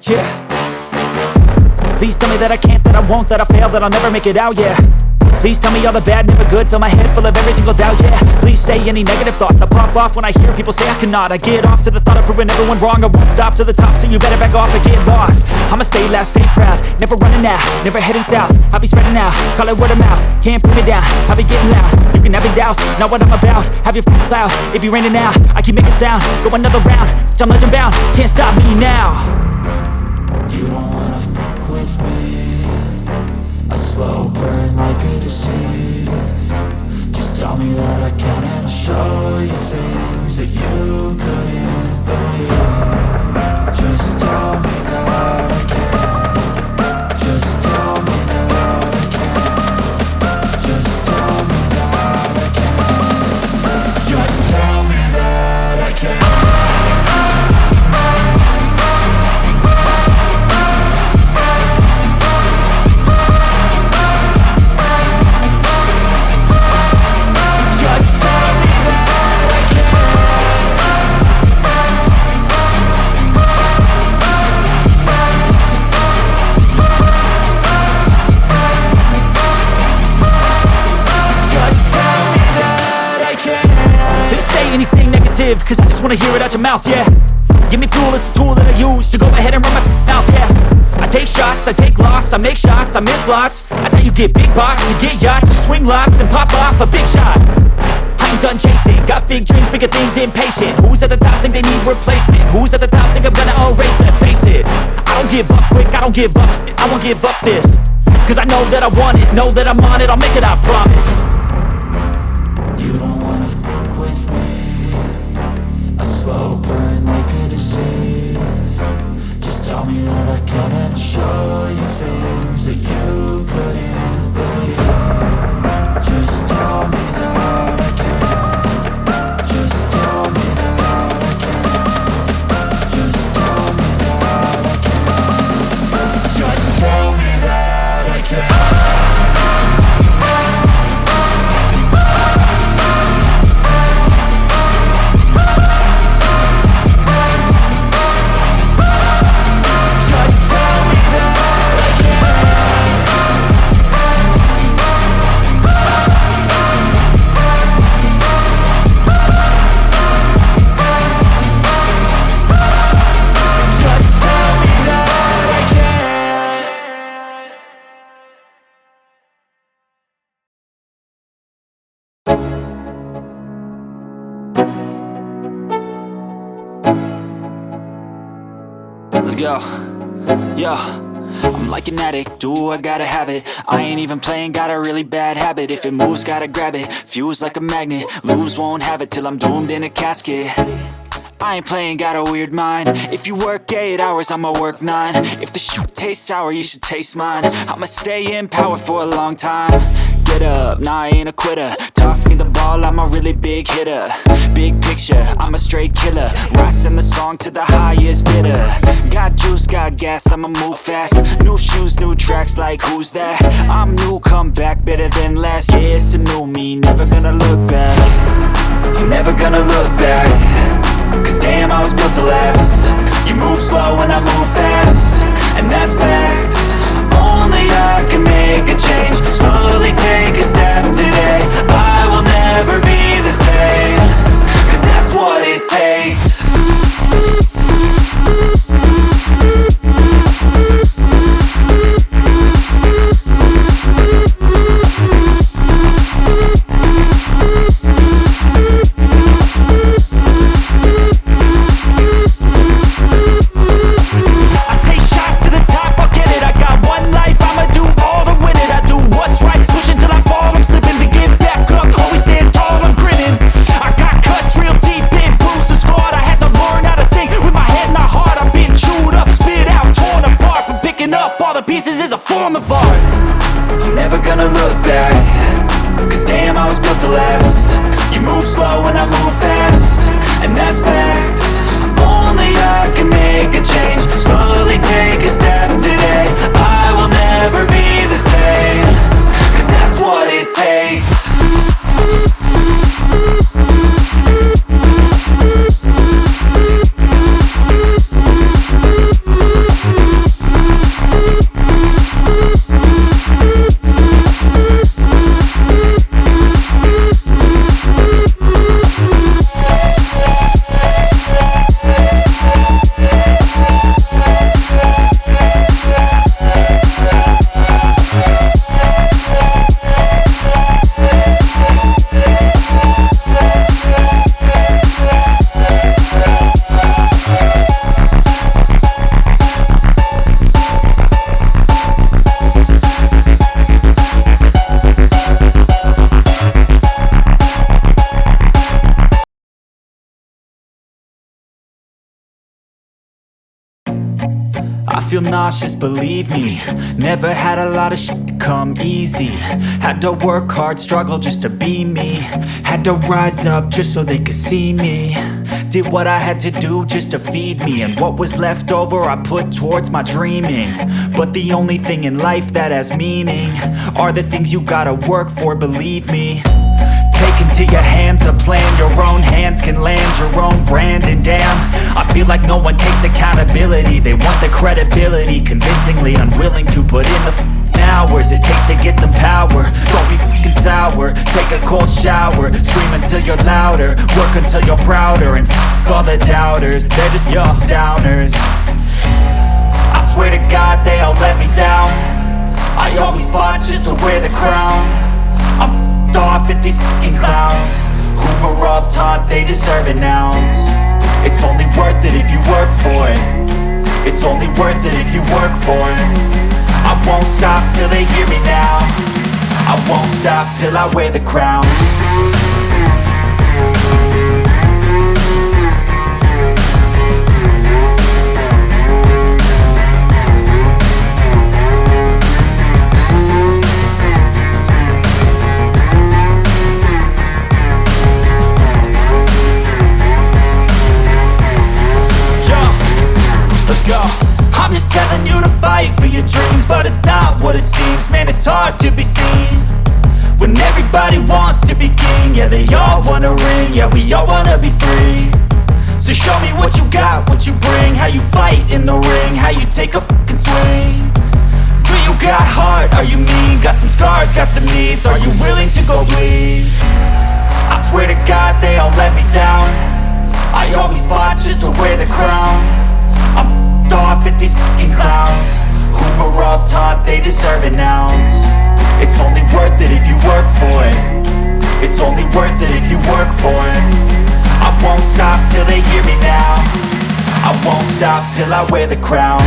yeah. Please tell me that I can't, that I won't, that I fail, that I'll never make it out, yeah. Please tell me all the bad, never good, fill my head full of every single doubt, yeah. Please say any negative thoughts, I pop off when I hear people say I cannot. I get off to the thought of proving everyone wrong, I won't stop to the top, so you better back off and get lost. I'ma stay loud, stay proud, never running out, never heading south. I'll be spreading out, call it word of mouth, can't put me down, I'll be getting loud. You can have your doubts, not what I'm about, have your f***ing cloud, it be raining now. I keep making sound, go another round, I'm legend bound, can't stop me now. You don't wanna fuck with me, a slow burn like a disease. Just tell me that I can and I'll show you things that you couldn't believe. Just tell me that I can. Just tell me that I can. Just tell me that I can. Just tell me that I can. Cause I just wanna hear it out your mouth, yeah. Give me fuel, it's a tool that I use to go ahead and run my mouth, yeah. I take shots, I take loss, I make shots, I miss lots. That's how you get big boss, you get yachts, you swing lots and pop off a big shot. I ain't done chasing, got big dreams, bigger things, impatient. Who's at the top think they need replacement? Who's at the top think I'm gonna erase them? Face it, I don't give up quick, I don't give up shit, I won't give up this. Cause I know that I want it, know that I'm on it, I'll make it, I promise. You don't wanna fuck with me, a slow burn like a disease. Just tell me that I can and I'll show you things that you couldn't believe. Just tell me that I can. Just tell me that I can. Just tell me that I can. Just tell me that I can. Let's go, yo. I'm like an addict, do I gotta have it. I ain't even playing, got a really bad habit. If it moves, gotta grab it, fuse like a magnet. Lose, won't have it till I'm doomed in a casket. I ain't playing, got a weird mind. If you work 8 hours, I'ma work 9. If the shit tastes sour, you should taste mine. I'ma stay in power for a long time. Get up, nah, I ain't a quitter. Toss me the ball, I'm a really big hitter. Big picture, I'm a straight killer. Rising the song to the highest bidder. Got juice, got gas, I'ma move fast. New shoes, new tracks, like who's that? I'm new, come back, better than last. Yeah, it's a new me, never gonna look back. I'm never gonna look back. Cause damn, I was built to last. You move slow and I move fast, and that's facts. Only I can make a change. Slowly take a step today. I will never be the same. Cause that's what it takes. Fall, I'm slipping to get back up. Always stand tall. feel nauseous, believe me. Never had a lot of shit come easy. Had to work hard, struggle just to be me. Had to rise up just so they could see me. Did what I had to do just to feed me, and what was left over I put towards my dreaming. But the only thing in life that has meaning are the things you gotta work for, believe me. Take into your hands a plan, your own hands can land your own brand. And damn, I feel like no one takes accountability. They want the credibility, convincingly unwilling to put in the hours it takes to get some power. Don't be f***ing sour, take a cold shower. Scream until you're louder, work until you're prouder. And f*** all the doubters, they're just your downers. I swear to God they all let me down. I always fought just to wear the crown. I'm off at these fucking clowns who were all taught they deserve an ounce. It's only worth it if you work for it. It's only worth it if you work for it. I won't stop till they hear me now. I won't stop till I wear the crown. I'm just telling you to fight for your dreams, but it's not what it seems. Man, it's hard to be seen when everybody wants to be king. Yeah, they all wanna ring, yeah, we all wanna be free. So show me what you got, what you bring, how you fight in the ring, how you take a fucking swing. Do you got heart, are you mean? Got some scars, got some needs, are you willing to go bleed? I swear to God they all let me down. I always fought just to wear the crown. I'm off at these fucking clowns who were all taught they deserve an ounce. It's only worth it if you work for it. It's only worth it if you work for it. I won't stop till they hear me now. I won't stop till I wear the crown.